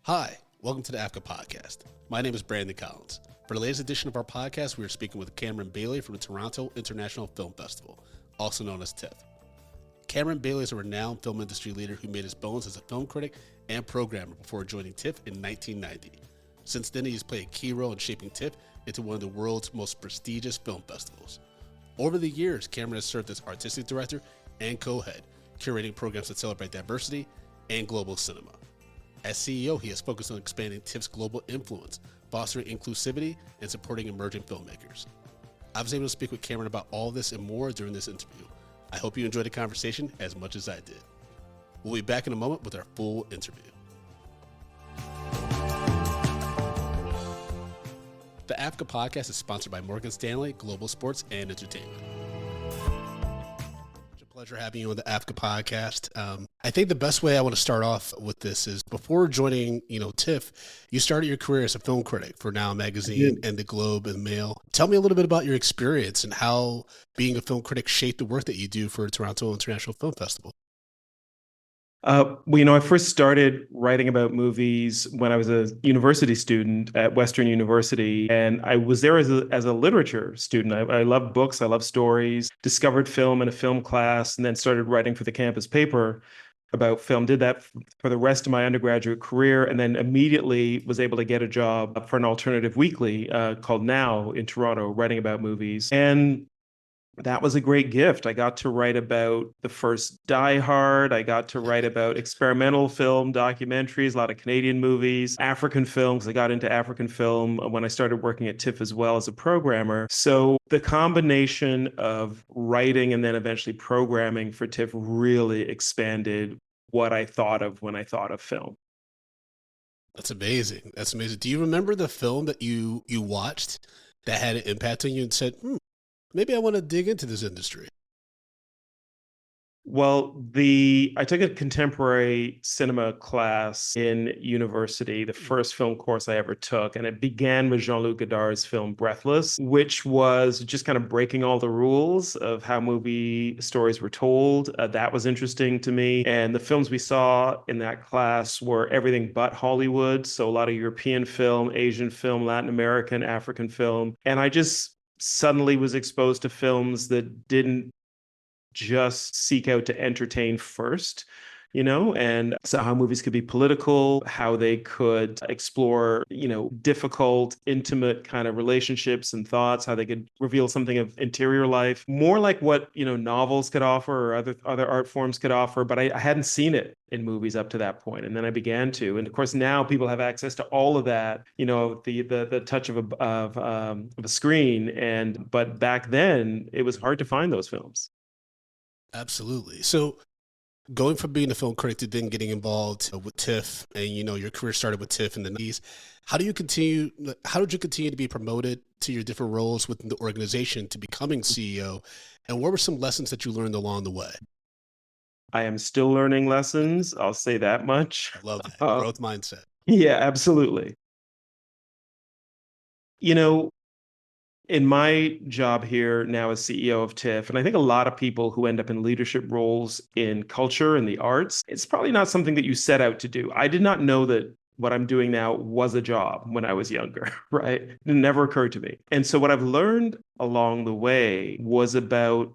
Hi, welcome to the AFCA podcast. My name is Brandon Collins. For the latest edition of our podcast, we are speaking with Cameron Bailey from the Toronto International Film Festival, also known as TIFF. Cameron Bailey is a renowned film industry leader who made his bones as a film critic and programmer before joining TIFF in 1990. Since then, he has played a key role in shaping TIFF into one of the world's most prestigious film festivals. Over the years, Cameron has served as artistic director and co-head, curating programs that celebrate diversity and global cinema. As CEO, he has focused on expanding TIFF's global influence, fostering inclusivity, and supporting emerging filmmakers. I was able to speak with Cameron about all this and more during this interview. I hope you enjoyed the conversation as much as I did. We'll be back in a moment with our full interview. The AFCA podcast is sponsored by Morgan Stanley Global Sports and Entertainment. It's a pleasure having you on the AFCA podcast. I think the best way I want to start off with this is before joining, TIFF, you started your career as a film critic for Now Magazine and The Globe and Mail. Tell me a little bit about your experience and how being a film critic shaped the work that you do for Toronto International Film Festival. I first started writing about movies when I was a university student at Western University, and I was there as a literature student. I love books, I love stories, discovered film in a film class, and then started writing for the campus paper about film. Did that for the rest of my undergraduate career, and then immediately was able to get a job for an alternative weekly called Now in Toronto, writing about movies. And that was a great gift. I got to write about the first Die Hard. I got to write about experimental film documentaries, a lot of Canadian movies, African films. I got into African film when I started working at TIFF as well as a programmer. So the combination of writing and then eventually programming for TIFF really expanded what I thought of when I thought of film. That's amazing. That's amazing. Do you remember the film that you watched that had an impact on you and said, maybe I want to dig into this industry? Well, I took a contemporary cinema class in university, the first film course I ever took, and it began with Jean-Luc Godard's film Breathless, which was just kind of breaking all the rules of how movie stories were told. That was interesting to me. And the films we saw in that class were everything but Hollywood, so a lot of European film, Asian film, Latin American, African film. And I just suddenly was exposed to films that didn't just seek out to entertain first, and so how movies could be political, how they could explore, difficult, intimate kind of relationships and thoughts, how they could reveal something of interior life, more like what, novels could offer or other art forms could offer. But I hadn't seen it in movies up to that point. And then I began to. And of course, now people have access to all of that, the touch of a screen. But back then, it was hard to find those films. Absolutely. So going from being a film critic to then getting involved with TIFF, and your career started with TIFF in the 90s, how did you continue to be promoted to your different roles within the organization to becoming CEO? And what were some lessons that you learned along the way? I am still learning lessons. I'll say that much. I love that. Growth mindset. Yeah, absolutely. In my job here now as CEO of TIFF, and I think a lot of people who end up in leadership roles in culture and the arts, it's probably not something that you set out to do. I did not know that what I'm doing now was a job when I was younger, right? It never occurred to me. And so what I've learned along the way was about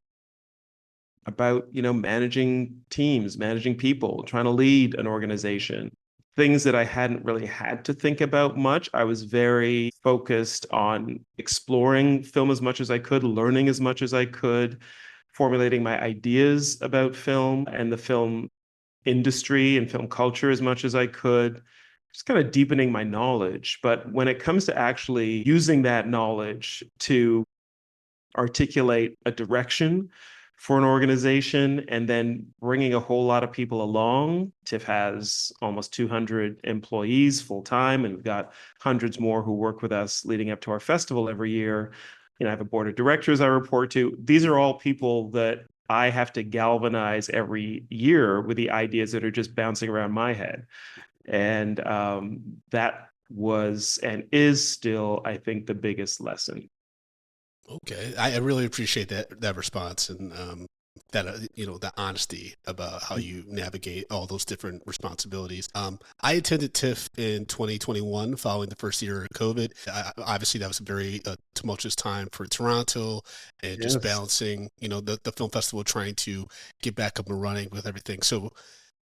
managing teams, managing people, trying to lead an organization. Things that I hadn't really had to think about much. I was very focused on exploring film as much as I could, learning as much as I could, formulating my ideas about film and the film industry and film culture as much as I could, just kind of deepening my knowledge. But when it comes to actually using that knowledge to articulate a direction for an organization and then bringing a whole lot of people along. TIFF has almost 200 employees full time, and we've got hundreds more who work with us leading up to our festival every year. I have a board of directors I report to. These are all people that I have to galvanize every year with the ideas that are just bouncing around my head. And that was and is still, I think, the biggest lesson. Okay. I really appreciate that response. And that the honesty about how you navigate all those different responsibilities. I attended TIFF in 2021 following the first year of COVID. Obviously, that was a very tumultuous time for Toronto, and just Yes. balancing the film festival, trying to get back up and running with everything. So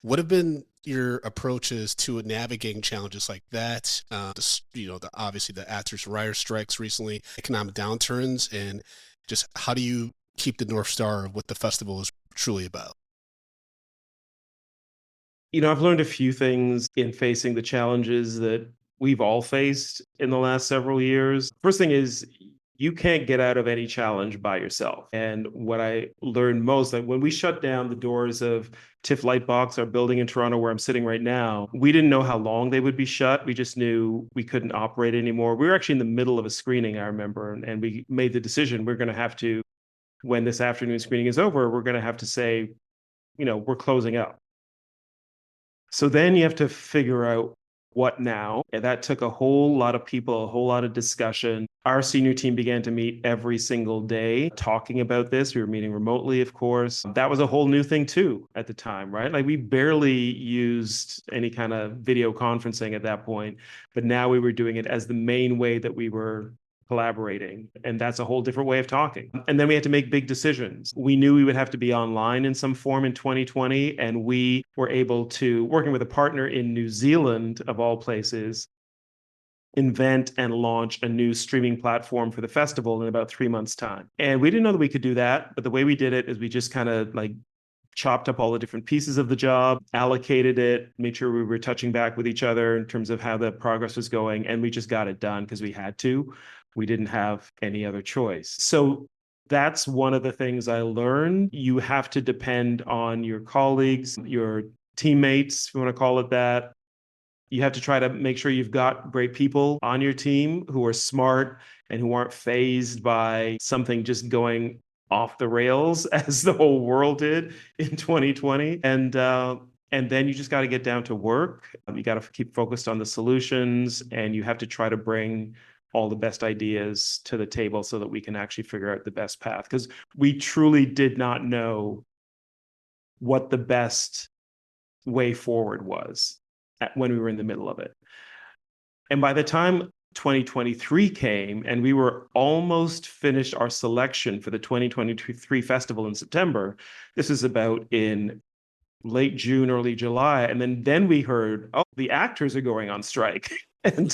what have been your approaches to navigating challenges like that? Obviously the actors writer strikes recently, economic downturns, and just how do you keep the North Star of what the festival is truly about? I've learned a few things in facing the challenges that we've all faced in the last several years. First thing is, you can't get out of any challenge by yourself. And what I learned most, like when we shut down the doors of TIFF Lightbox, our building in Toronto where I'm sitting right now, we didn't know how long they would be shut. We just knew we couldn't operate anymore. We were actually in the middle of a screening, I remember, and we made the decision we're going to have to, when this afternoon screening is over, we're going to have to say, we're closing up. So then you have to figure out what now. And that took a whole lot of people, a whole lot of discussion. Our senior team began to meet every single day talking about this. We were meeting remotely, of course. That was a whole new thing too at the time, right? Like we barely used any kind of video conferencing at that point, but now we were doing it as the main way that we were collaborating. And that's a whole different way of talking. And then we had to make big decisions. We knew we would have to be online in some form in 2020. And we were able to, working with a partner in New Zealand, of all places, invent and launch a new streaming platform for the festival in about 3 months' time. And we didn't know that we could do that. But the way we did it is we just kind of like chopped up all the different pieces of the job, allocated it, made sure we were touching back with each other in terms of how the progress was going. And we just got it done because we had to. We didn't have any other choice. So that's one of the things I learned. You have to depend on your colleagues, your teammates, if you want to call it that. You have to try to make sure you've got great people on your team who are smart and who aren't fazed by something just going off the rails as the whole world did in 2020. And then you just got to get down to work. You got to keep focused on the solutions, and you have to try to bring all the best ideas to the table so that we can actually figure out the best path. Because we truly did not know what the best way forward was when we were in the middle of it. And by the time 2023 came and we were almost finished our selection for the 2023 festival in September, this is about in late June, early July. And then we heard, oh, the actors are going on strike. And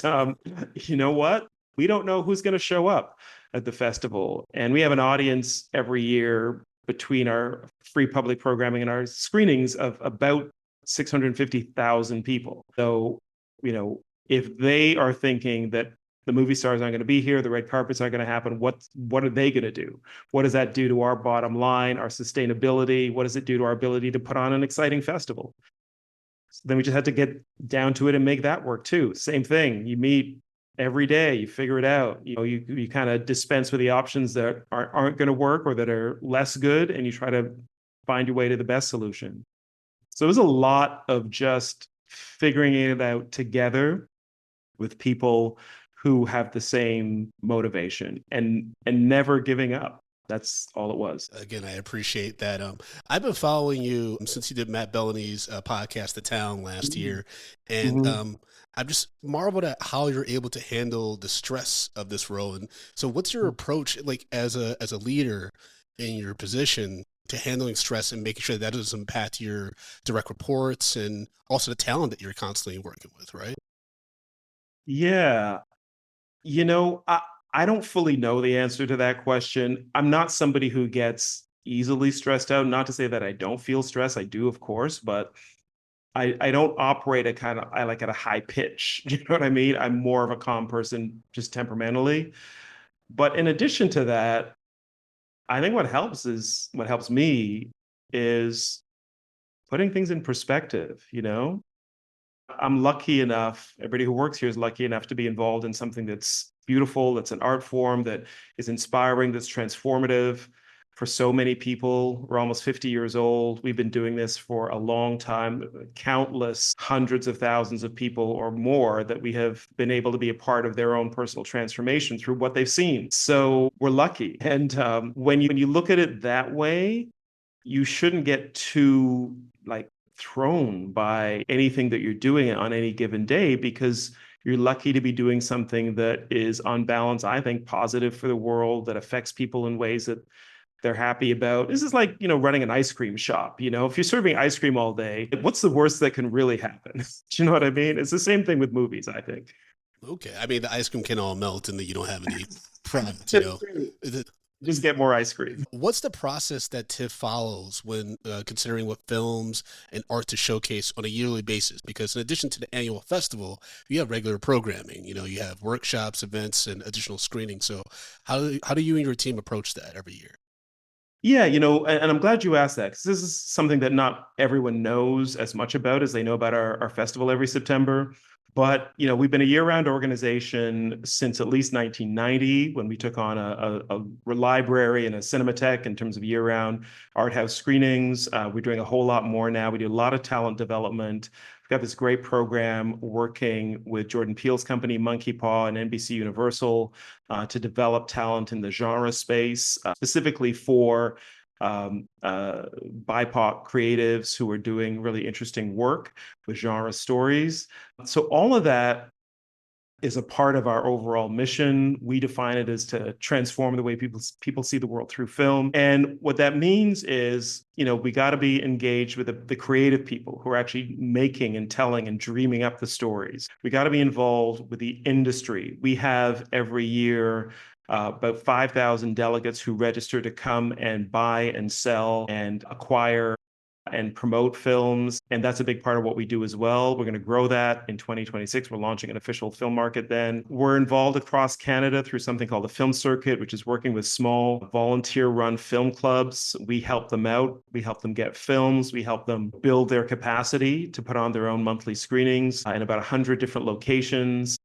you know what? We don't know who's going to show up at the festival. And we have an audience every year between our free public programming and our screenings of about 650,000 people. So, if they are thinking that the movie stars aren't going to be here, the red carpets aren't going to happen, what are they going to do? What does that do to our bottom line, our sustainability? What does it do to our ability to put on an exciting festival? So then we just had to get down to it and make that work too. Same thing. You meet every day, you figure it out. You kind of dispense with the options that aren't going to work or that are less good, and you try to find your way to the best solution. So it was a lot of just figuring it out together with people who have the same motivation and never giving up. That's all it was. Again, I appreciate that. I've been following you since you did Matt Bellamy's podcast, The Town, last year, and Mhm. I've just marveled at how you're able to handle the stress of this role. And so, what's your approach, like as a leader in your position, to handling stress and making sure that doesn't impact your direct reports and also the talent that you're constantly working with, right? Yeah. You know, I don't fully know the answer to that question. I'm not somebody who gets easily stressed out. Not to say that I don't feel stress. I do, of course, but I don't operate at I like at a high pitch. You know what I mean? I'm more of a calm person just temperamentally. But in addition to that, I think what helps me is putting things in perspective, I'm lucky enough, everybody who works here is lucky enough to be involved in something that's beautiful, that's an art form, that is inspiring, that's transformative for so many people. We're almost 50 years old. We've been doing this for a long time, countless hundreds of thousands of people or more that we have been able to be a part of their own personal transformation through what they've seen. So we're lucky. And when you look at it that way, you shouldn't get too like thrown by anything that you're doing on any given day, because you're lucky to be doing something that is on balance, I think, positive for the world, that affects people in ways that they're happy about. This is like, running an ice cream shop. If you're serving ice cream all day, what's the worst that can really happen? Do you know what I mean? It's the same thing with movies, I think. Okay. I mean, the ice cream can all melt and then you don't have any problems, It's true. Just get more ice cream. What's the process that TIFF follows when considering what films and art to showcase on a yearly basis? Because in addition to the annual festival, you have regular programming. You have workshops, events, and additional screenings. So how do you and your team approach that every year? Yeah, and I'm glad you asked that, because this is something that not everyone knows as much about as they know about our festival every September. But, we've been a year-round organization since at least 1990, when we took on a library and a cinematheque in terms of year-round art house screenings. We're doing a whole lot more now. We do a lot of talent development. We've got this great program working with Jordan Peele's company, Monkey Paw, and NBC Universal to develop talent in the genre space, specifically for BIPOC creatives who are doing really interesting work with genre stories. So all of that is a part of our overall mission. We define it as to transform the way people see the world through film. And what that means is, we got to be engaged with the creative people who are actually making and telling and dreaming up the stories. We got to be involved with the industry. We have every year about 5,000 delegates who register to come and buy and sell and acquire and promote films. And that's a big part of what we do as well. We're going to grow that in 2026. We're launching an official film market then. We're involved across Canada through something called the Film Circuit, which is working with small volunteer-run film clubs. We help them out. We help them get films. We help them build their capacity to put on their own monthly screenings in about 100 different locations.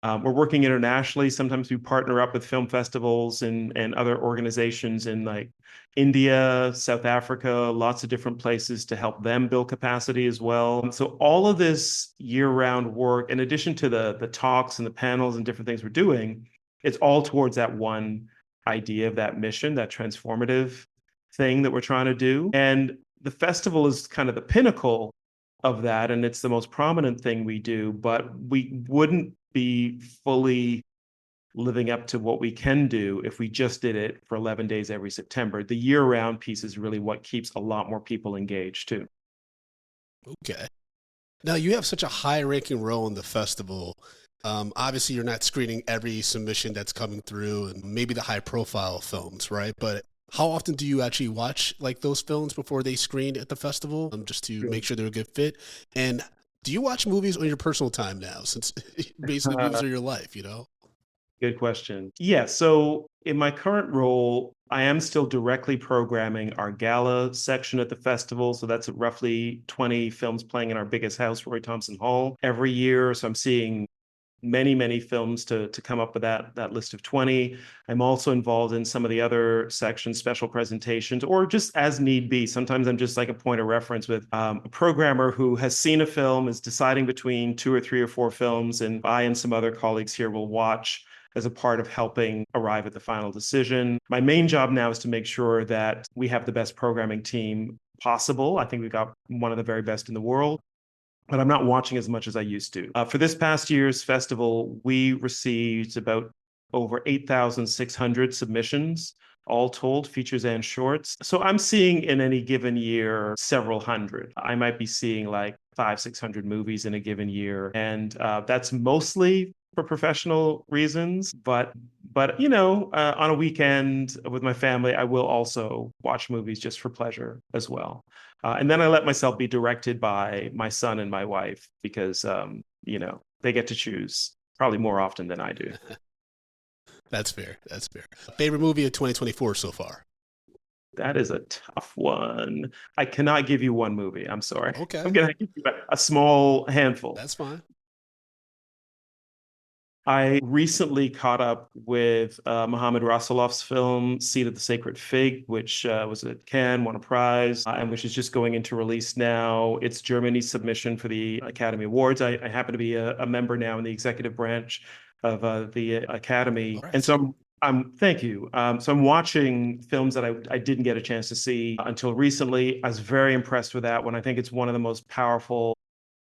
We're working internationally. Sometimes we partner up with film festivals and other organizations in like India, South Africa, lots of different places to help them build capacity as well. So all of this year-round work, in addition to the talks and the panels and different things we're doing, it's all towards that one idea of that mission, that transformative thing that we're trying to do. And the festival is kind of the pinnacle of that, and it's the most prominent thing we do, but we wouldn't be fully living up to what we can do if we just did it for 11 days every September. The year-round piece is really what keeps a lot more people engaged too. Okay. Now, you have such a high-ranking role in the festival. Obviously, you're not screening every submission that's coming through and maybe the high-profile films, right? But how often do you actually watch like those films before they screen at the festival, just to make sure they're a good fit? And do you watch movies on your personal time now, since basically movies are your life, Good question. Yeah, so in my current role, I am still directly programming our gala section at the festival. So that's roughly 20 films playing in our biggest house, Roy Thompson Hall, every year. So I'm seeing many films to come up with that list of 20. I'm also involved in some of the other sections, special presentations, or just as need be. Sometimes I'm just like a point of reference with a programmer who has seen a film, is deciding between 2 or 3 or 4 films, and I and some other colleagues here will watch as a part of helping arrive at the final decision. My main job now is to make sure that we have the best programming team possible. I think we've got one of the very best in the world, but I'm not watching as much as I used to. For this past year's festival, we received about over 8,600 submissions, all told, features and shorts. So I'm seeing in any given year several hundred. I might be seeing like 500-600 movies in a given year, and that's mostly for professional reasons. But on a weekend with my family, I will also watch movies just for pleasure as well. And then I let myself be directed by my son and my wife, because they get to choose probably more often than I do. That's fair. That's fair. Favorite movie of 2024 so far? That is a tough one. I cannot give you one movie. I'm sorry. Okay. I'm going to give you a small handful. That's fine. I recently caught up with Mohamed Rasoulov's film Seed of the Sacred Fig, which was at Cannes, won a prize, and which is just going into release now. It's Germany's submission for the Academy Awards. I happen to be a member now in the executive branch of the Academy. Right. And so Thank you. So I'm watching films that I didn't get a chance to see until recently. I was very impressed with that one. I think it's one of the most powerful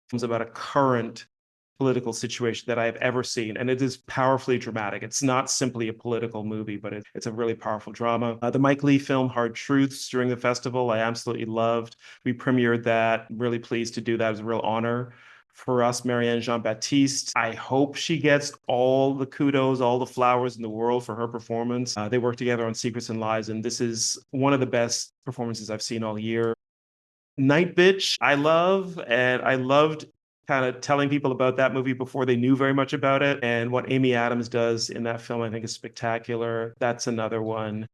films about a current political situation that I have ever seen. And it is powerfully dramatic. It's not simply a political movie, but it's a really powerful drama. The Mike Leigh film, Hard Truths, during the festival, I absolutely loved. We premiered that. Really pleased to do that. It was a real honor for us, Marianne Jean-Baptiste. I hope she gets all the kudos, all the flowers in the world for her performance. They worked together on Secrets and Lies, and this is one of the best performances I've seen all year. Night Bitch, I love, and I loved kind of telling people about that movie before they knew very much about it. And what Amy Adams does in that film, I think, is spectacular. That's another one.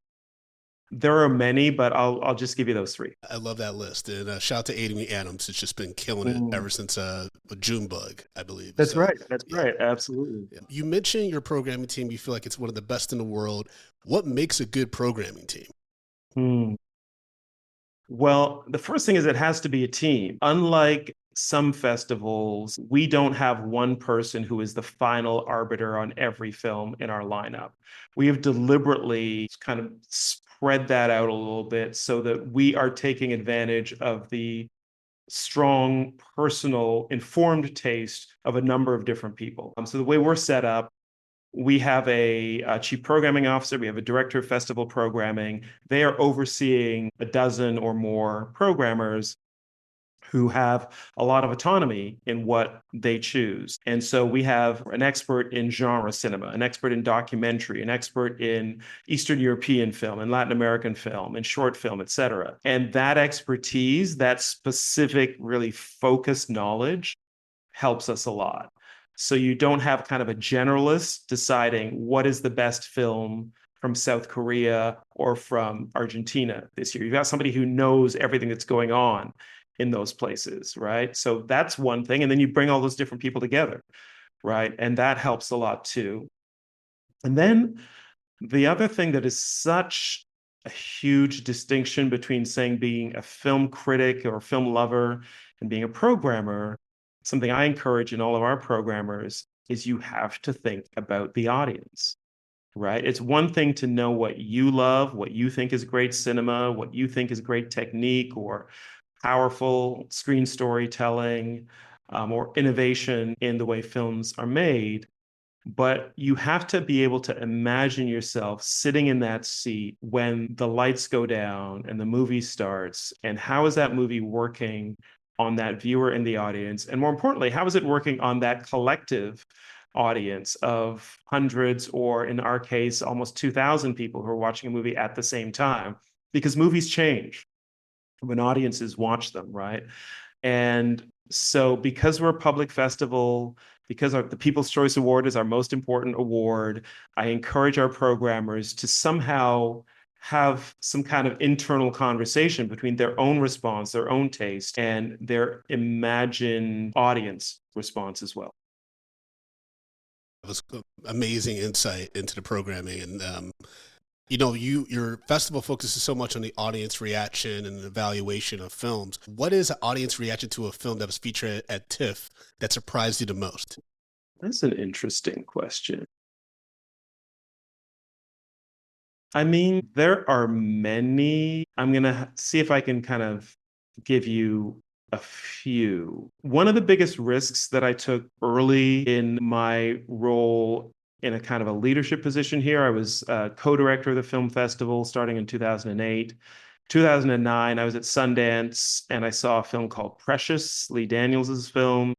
There are many, but I'll just give you those three. I love that list. And shout out to Amy Adams. It's just been killing it Mm. ever since Junebug, I believe. That's So, right. That's yeah. right. Absolutely. Yeah. You mentioned your programming team. You feel like it's one of the best in the world. What makes a good programming team? Hmm. Well, the first thing is it has to be a team. Unlike some festivals, we don't have one person who is the final arbiter on every film in our lineup. We have deliberately kind of spread that out a little bit so that we are taking advantage of the strong, personal, informed taste of a number of different people. So the way we're set up, we have a chief programming officer, we have a director of festival programming. They are overseeing a dozen or more programmers who have a lot of autonomy in what they choose. And so we have an expert in genre cinema, an expert in documentary, an expert in Eastern European film and Latin American film and short film, et cetera. And that expertise, that specific, really focused knowledge helps us a lot. So you don't have kind of a generalist deciding what is the best film from South Korea or from Argentina this year. You've got somebody who knows everything that's going on in those places, right? So that's one thing. And then you bring all those different people together, right? And that helps a lot too. And then the other thing that is such a huge distinction between saying being a film critic or a film lover and being a programmer, something I encourage in all of our programmers is you have to think about the audience, right? It's one thing to know what you love, what you think is great cinema, what you think is great technique or powerful screen storytelling, or innovation in the way films are made. But you have to be able to imagine yourself sitting in that seat when the lights go down and the movie starts. And how is that movie working on that viewer in the audience? And more importantly, how is it working on that collective audience of hundreds, or in our case, almost 2,000 people who are watching a movie at the same time? Because movies change when audiences watch them, right? And so, because we're a public festival, because the People's Choice Award is our most important award, I encourage our programmers to somehow have some kind of internal conversation between their own response, their own taste, and their imagined audience response as well. It was amazing insight into the programming. And your festival focuses so much on the audience reaction and evaluation of films. What is an audience reaction to a film that was featured at TIFF that surprised you the most? That's an interesting question. I mean, there are many. I'm going to see if I can kind of give you a few. One of the biggest risks that I took early in my role in a kind of a leadership position here, I was co-director of the film festival starting in 2008. 2009, I was at Sundance and I saw a film called Precious, Lee Daniels' film.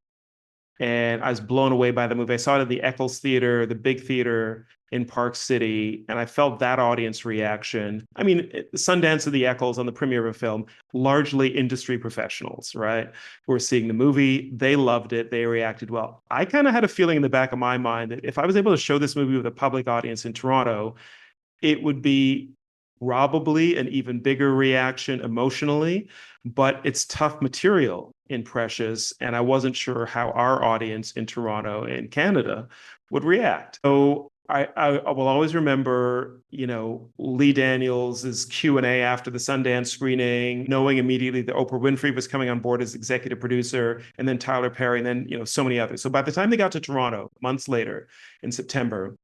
And I was blown away by the movie. I saw it at the Eccles Theater, the big theater in Park City, and I felt that audience reaction. I mean, Sundance of the Eccles on the premiere of a film, largely industry professionals, right? Who were seeing the movie. They loved it. They reacted well. I kind of had a feeling in the back of my mind that if I was able to show this movie with a public audience in Toronto, it would be probably an even bigger reaction emotionally, but it's tough material in Precious, and I wasn't sure how our audience in Toronto and Canada would react. So I will always remember, Lee Daniels' Q&A after the Sundance screening, knowing immediately that Oprah Winfrey was coming on board as executive producer, and then Tyler Perry, and then, so many others. So by the time they got to Toronto, months later in September,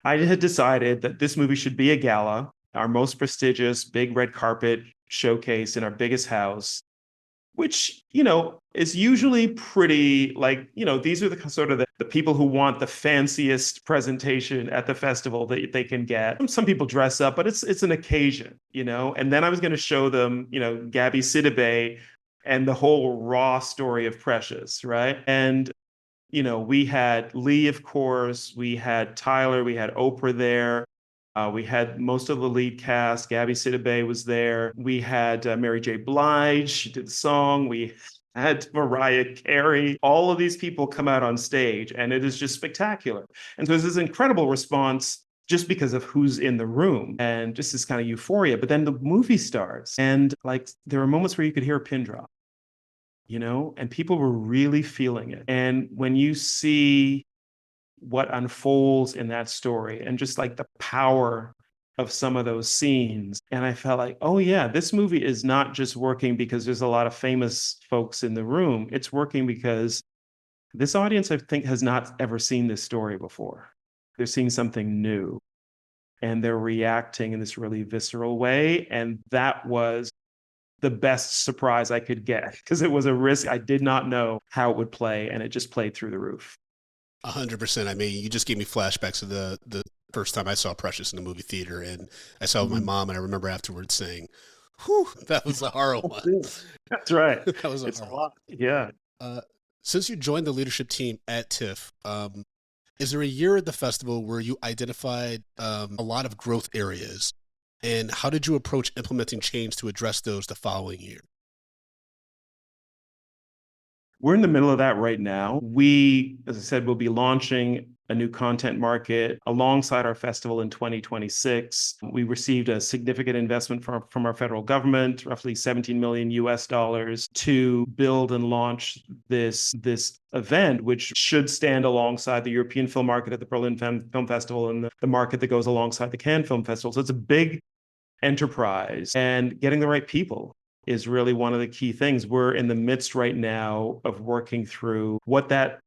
I had decided that this movie should be a gala, our most prestigious big red carpet showcase in our biggest house, which, is usually pretty like, these are the sort of the people who want the fanciest presentation at the festival that they can get. Some people dress up, but it's an occasion, And then I was going to show them, Gabby Sidibe and the whole raw story of Precious, right? And we had Lee, of course, we had Tyler, we had Oprah there. We had most of the lead cast. Gabby Sidibe was there. We had Mary J. Blige. She did the song. We had Mariah Carey. All of these people come out on stage, and it is just spectacular. And so there's this incredible response just because of who's in the room and just this kind of euphoria. But then the movie starts, and like there are moments where you could hear a pin drop, and people were really feeling it. And when you see what unfolds in that story and just like the power of some of those scenes. And I felt like, oh, yeah, this movie is not just working because there's a lot of famous folks in the room. It's working because this audience, I think, has not ever seen this story before. They're seeing something new and they're reacting in this really visceral way. And that was the best surprise I could get because it was a risk. I did not know how it would play, and it just played through the roof. 100%. I mean, you just gave me flashbacks of the first time I saw Precious in the movie theater, and I saw it with my mom, and I remember afterwards saying, "Whew, that was a horror one." That's right. That was a horror. Yeah. Since you joined the leadership team at TIFF, is there a year at the festival where you identified a lot of growth areas, and how did you approach implementing change to address those the following year? We're in the middle of that right now. We, as I said, will be launching a new content market alongside our festival in 2026. We received a significant investment from our federal government, roughly 17 million US dollars, to build and launch this event, which should stand alongside the European film market at the Berlin Film Festival and the market that goes alongside the Cannes Film Festival. So it's a big enterprise, and getting the right people is really one of the key things. We're in the midst right now of working through what that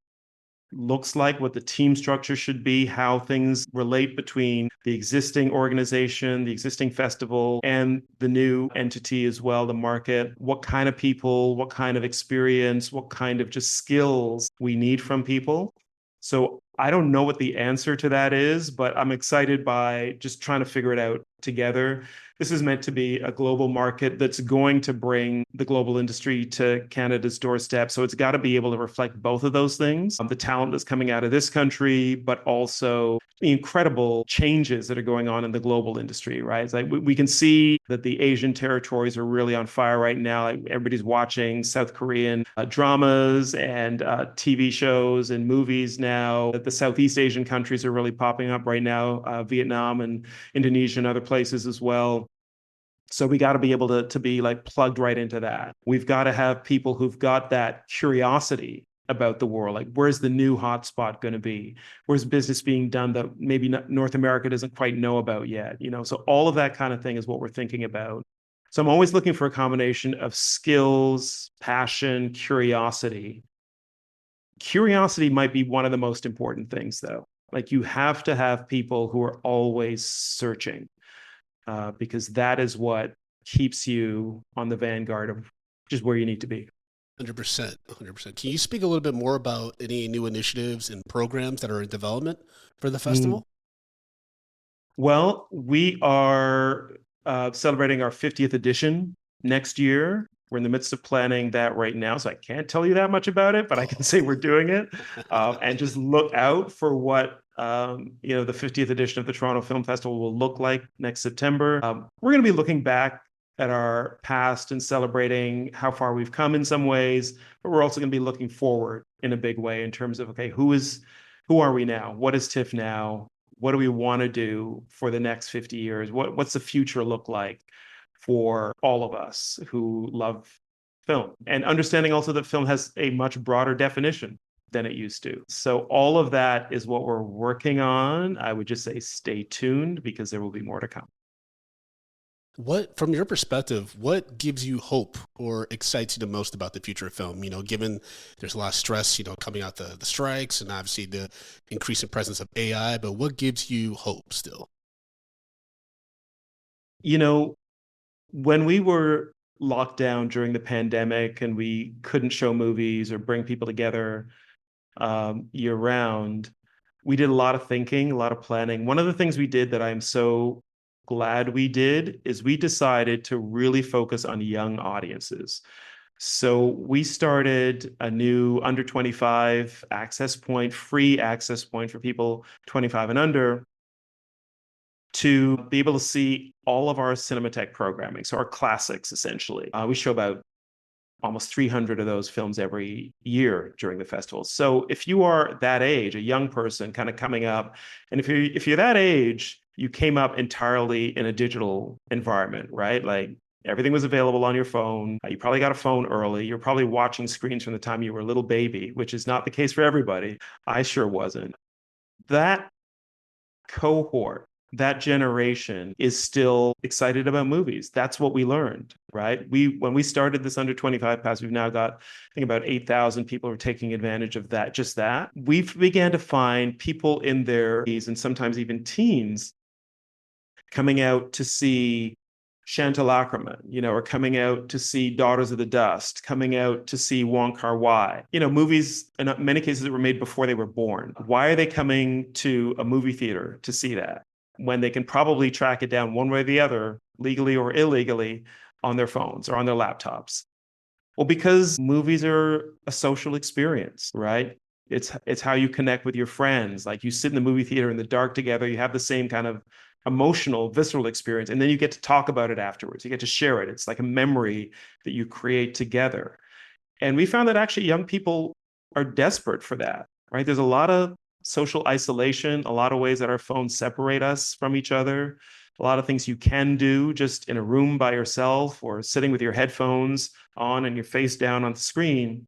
looks like, what the team structure should be, how things relate between the existing organization, the existing festival, and the new entity as well, the market, what kind of people, what kind of experience, what kind of just skills we need from people. So I don't know what the answer to that is, but I'm excited by just trying to figure it out together. This is meant to be a global market that's going to bring the global industry to Canada's doorstep. So it's got to be able to reflect both of those things, the talent that's coming out of this country, but also the incredible changes that are going on in the global industry, right? It's like we can see that the Asian territories are really on fire right now. Like everybody's watching South Korean dramas and TV shows and movies now. The Southeast Asian countries are really popping up right now, Vietnam and Indonesia and other places as well. So we got to be able to be like plugged right into that. We've got to have people who've got that curiosity about the world. Like, where's the new hotspot going to be? Where's business being done that maybe North America doesn't quite know about yet? So all of that kind of thing is what we're thinking about. So I'm always looking for a combination of skills, passion, curiosity. Curiosity might be one of the most important things, though. Like, you have to have people who are always searching. Because that is what keeps you on the vanguard of just where you need to be. 100%. 100%. Can you speak a little bit more about any new initiatives and programs that are in development for the festival? Well, we are celebrating our 50th edition next year. We're in the midst of planning that right now, so I can't tell you that much about it, but I can say we're doing it. And just look out for what the 50th edition of the Toronto Film Festival will look like next September. We're going to be looking back at our past and celebrating how far we've come in some ways, but we're also going to be looking forward in a big way in terms of, okay, who are we now? What is TIFF now? What do we want to do for the next 50 years? What's the future look like for all of us who love film? And understanding also that film has a much broader definition than it used to. So all of that is what we're working on. I would just say stay tuned because there will be more to come. What, from your perspective, what gives you hope or excites you the most about the future of film? You know, given there's a lot of stress, you know, coming out the strikes and obviously the increasing presence of AI, but what gives you hope still? You know, when we were locked down during the pandemic and we couldn't show movies or bring people together year round, we did a lot of thinking, a lot of planning. One of the things we did that I'm so glad we did is we decided to really focus on young audiences. So we started a new under 25 access point, free access point for people 25 and under to be able to see all of our Cinematheque programming. So our classics, essentially. We show about almost 300 of those films every year during the festival. So if you are that age, a young person kind of coming up, and if you're that age, you came up entirely in a digital environment, right? Like everything was available on your phone. You probably got a phone early. You're probably watching screens from the time you were a little baby, which is not the case for everybody. I sure wasn't. That cohort, that generation is still excited about movies. That's what we learned, right? When we started this under 25 pass, we've now got, I think, about 8,000 people are taking advantage of that. Just that. We've began to find people in their teens and sometimes even teens coming out to see Chantal Ackerman, or coming out to see Daughters of the Dust, coming out to see Wong Kar-wai, movies in many cases that were made before they were born. Why are they coming to a movie theater to see that when they can probably track it down one way or the other, legally or illegally, on their phones or on their laptops? Well, because movies are a social experience, right? It's how you connect with your friends. Like you sit in the movie theater in the dark together, you have the same kind of emotional, visceral experience, and then you get to talk about it afterwards. You get to share it. It's like a memory that you create together. And we found that actually young people are desperate for that, right? There's a lot of social isolation, a lot of ways that our phones separate us from each other, a lot of things you can do just in a room by yourself or sitting with your headphones on and your face down on the screen.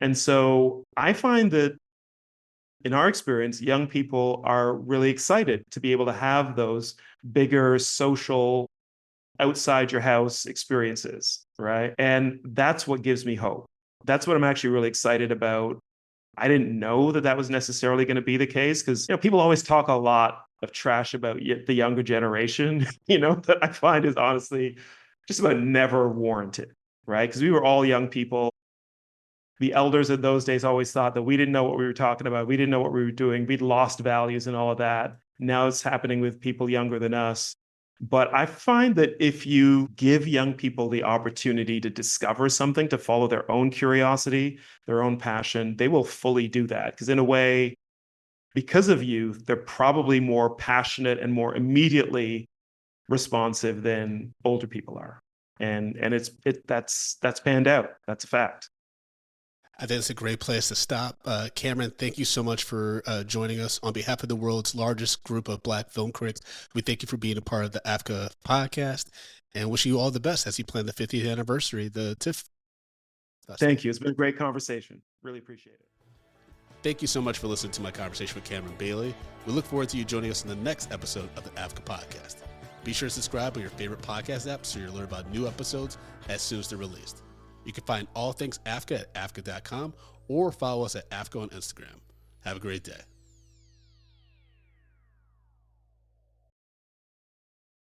And so I find that in our experience, young people are really excited to be able to have those bigger social outside your house experiences, right? And that's what gives me hope. That's what I'm actually really excited about. I didn't know that that was necessarily going to be the case because people always talk a lot of trash about the younger generation, that I find is honestly just about never warranted, right? Because we were all young people. The elders in those days always thought that we didn't know what we were talking about. We didn't know what we were doing. We'd lost values and all of that. Now it's happening with people younger than us. But I find that if you give young people the opportunity to discover something, to follow their own curiosity, their own passion, they will fully do that. Because in a way, because of youth, they're probably more passionate and more immediately responsive than older people are. And that's panned out. That's a fact. I think it's a great place to stop. Cameron, thank you so much for joining us. On behalf of the world's largest group of Black film critics, we thank you for being a part of the AFCA podcast and wish you all the best as you plan the 50th anniversary, the TIFF Festival. Thank you. It's been a great conversation. Really appreciate it. Thank you so much for listening to my conversation with Cameron Bailey. We look forward to you joining us in the next episode of the AFCA podcast. Be sure to subscribe on your favorite podcast app so you'll learn about new episodes as soon as they're released. You can find all things AFCA at AFCA.com or follow us at AFCA on Instagram. Have a great day.